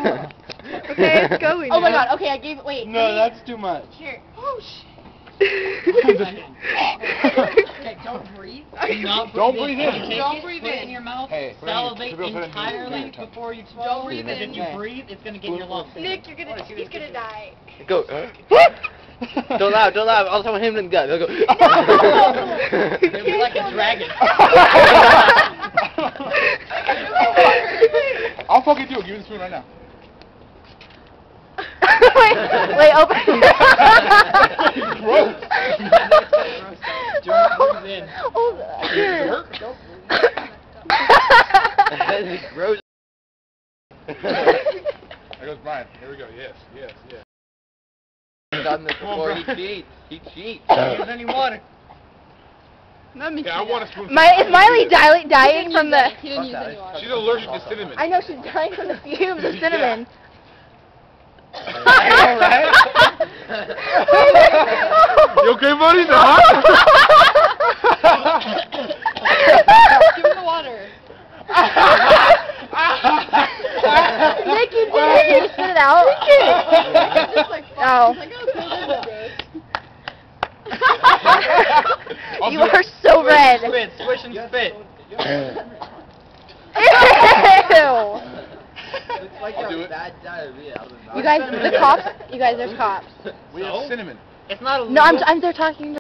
Okay, it's going. Oh my god, okay, I gave it. Wait. No, that's too much. Here. Oh shit. Okay, don't breathe. Don't breathe in. Don't breathe in your mouth. Hey, salivate entirely before you swallow. Don't breathe in. If you breathe, it's gonna get in your lungs. Nick, he's gonna die. Go. Don't laugh, don't laugh. I'll tell him in the gut. He'll go. It'll be like a dragon. I'll fucking do it. Give me the spoon right now. wait, open. Gross. Here. Gross. There goes Brian. Here we go. Yes, yes, yes. Done this before. He cheats. He cheats. Use any water. Yeah, I want a spoon. Is Miley dying from the... He didn't use any water. She's allergic to cinnamon. I know, she's dying from the fumes of cinnamon. Alright. You okay, buddy? The hot? Give him the water. Nick, you did it. You spit it out. Just like, Oh. Like, oh, You are so red. Spit, swish and spit. Ew. It's like I'll do a it. bad diarrhea. You guys, the cops. You guys, there's cops. We have cinnamon. It's not a No, they're talking.